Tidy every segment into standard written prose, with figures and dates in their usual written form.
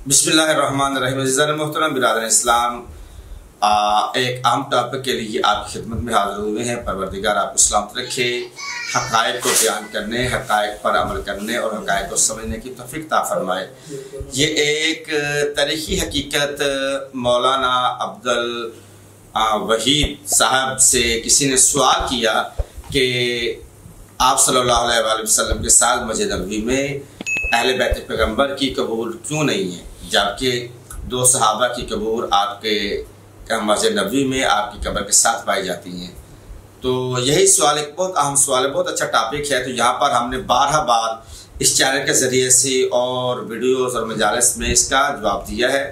बिस्मिल्लाहिर्रहमानिर्रहीम। अज़ीज़ान मोहतरम बिरादर इस्लाम, एक अहम टॉपिक के लिए आपकी खिदमत में हाजिर हुए हैं। परवरदिगार आपको सलामत रखे, हक़ाइक़ को बयान करने, हक़ाइक़ पर अमल करने और हक़ाइक़ को समझने की तौफ़ीक़ अता फरमाए। ये एक तारीख़ी हकीकत मौलाना अब्दुल वहीद साहब से किसी ने सवाल किया कि आप सल्लल्लाहु अलैहि वसल्लम के साथ मस्जिद नबवी में अहले बैत पैगम्बर की कबूर क्यों नहीं है, जबकि दो सहाबा की कबूर आपके मस्जिद नबवी में आपकी कब्र के साथ पाई जाती हैं। तो यही सवाल एक बहुत अहम सवाल है, बहुत अच्छा टॉपिक है। तो यहाँ पर हमने 12 बार इस चैनल के ज़रिए से और वीडियोज़ और मजालिस में इसका जवाब दिया है।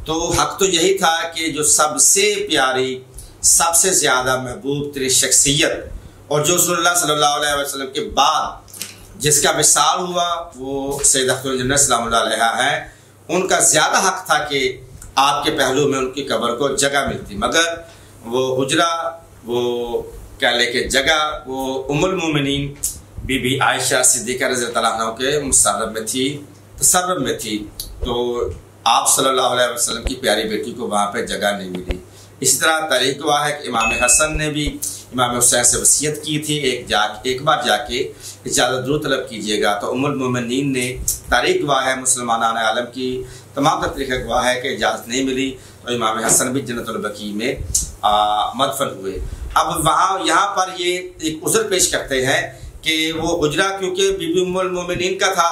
तो हक़ तो यही था कि जो सबसे प्यारी, सबसे ज़्यादा महबूब तेरी शख्सियत और जो रसूलुल्लाह सल्लल्लाहु अलैहि वसल्लम के बाद जिसका विसाल हुआ वो सैयदा ख़ुतून सलामुल्लाह अलैहा है, उनका ज़्यादा हक़ था कि आपके पहलू में उनकी कब्र को जगह मिलती, मगर वो हुजरा, वो कह ले के जगह वो उम्मुल मोमिनीन बीबी आयशा सिद्दीक़ा रज़ियल्लाहु अन्हा के मुसर्रब में थी, तसर्रुब में थी। तो आप सल्लल्लाहु अलैहि वसल्लम की प्यारी बेटी को वहाँ पे जगह नहीं मिली। इसी तरह तारीख़ गवाह है कि इमाम हसन ने भी इमाम हुसैन से वसीयत की थी, एक बार जाके इजाज़त ज़रूर तलब कीजिएगा। तो उम्मुल मोमिनीन ने, तारीख़ गवाह है मुसलमान आलम की तमाम तरीक़े गवाह है कि इजाज़त नहीं मिली, तो इमाम हसन भी जन्नतुल बकी में मदफन हुए। अब वहाँ यहाँ पर ये एक उज़र पेश करते हैं कि वो हुजरा क्योंकि बीबी उम्मुल मोमिनीन का था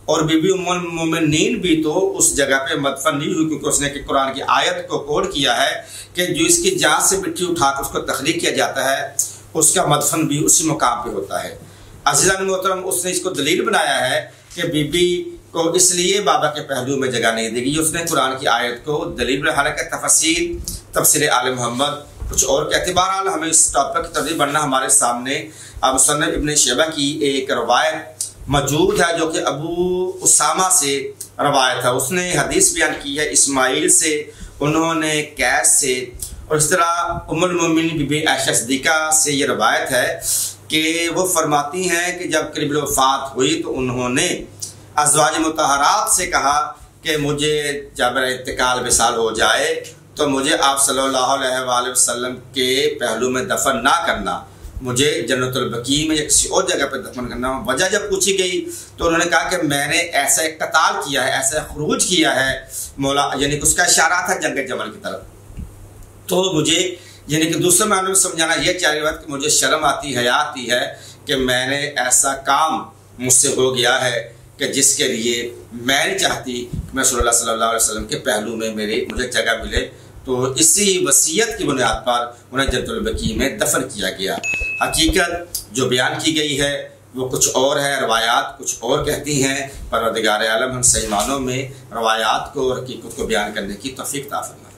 और बीबी उम्मुल मोमिनीन भी तो उस जगह पे मदफन नहीं हुई, क्योंकि उसने कि कुरान की आयत को कोड किया है कि जो इसकी जान से मिट्टी उठाकर उसको तख्लीक किया जाता है, उसका मदफन भी उसी मुकाम पे होता है। अज़ीज़ान मोहतरम, उसने इसको दलील बनाया है कि बीबी को इसलिए बाबा के पहलू में जगह नहीं देगी, उसने कुरान की आयत को दलील बनाया। हालांकि तफसीर आले मोहम्मद कुछ और कहते। बहरहाल हमें इस टॉपिक की तरफ बढ़ना, हमारे सामने मुसन्नफ़ इब्न शैबा की एक रवायत मौजूद है जो कि अबू उसामा से रवायत है। उसने हदीस बयान की है इस्माइल से, उन्होंने कैस से, और इस तरह उम्मुल मोमिनीन बीबी आयशा सिद्दीक़ा से ये रवायत है कि वो फरमाती हैं कि जब क़रीब वफ़ात हुई तो उन्होंने अज़वाज मुतहरात से कहा कि मुझे जब मेरा इंतकाल विसाल हो जाए तो मुझे आप सल्लल्लाहु अलैहि वसल्लम के पहलू में दफन ना करना, मुझे जन्नतुल बकी में या किसी और जगह पर दफन करना। वजह जब पूछी गई तो उन्होंने कहा कि मैंने ऐसा एक कताल किया है, ऐसा खुरूज किया है मौला, यानी कि उसका इशारा था जंग जमल की तरफ। तो मुझे यानी कि दूसरे मामले में समझाना यह चाहिए बात कि मुझे शर्म आती, हया आती है कि मैंने ऐसा काम मुझसे हो गया है कि जिसके लिए मैं नहीं चाहती कि मैं सल्लल्लाहु अलैहि वसल्लम के पहलू में मुझे जगह मिले। तो इसी वसीयत की बुनियाद पर उन्हें जन्नतुल बकी में दफन किया गया। हकीकत जो बयान की गई है वो कुछ और है, रवायात कुछ और कहती हैं। परवरदिगार आलम हम सही मानों में रवायात को और हकीकत को बयान करने की तौफीक अता फरमाए।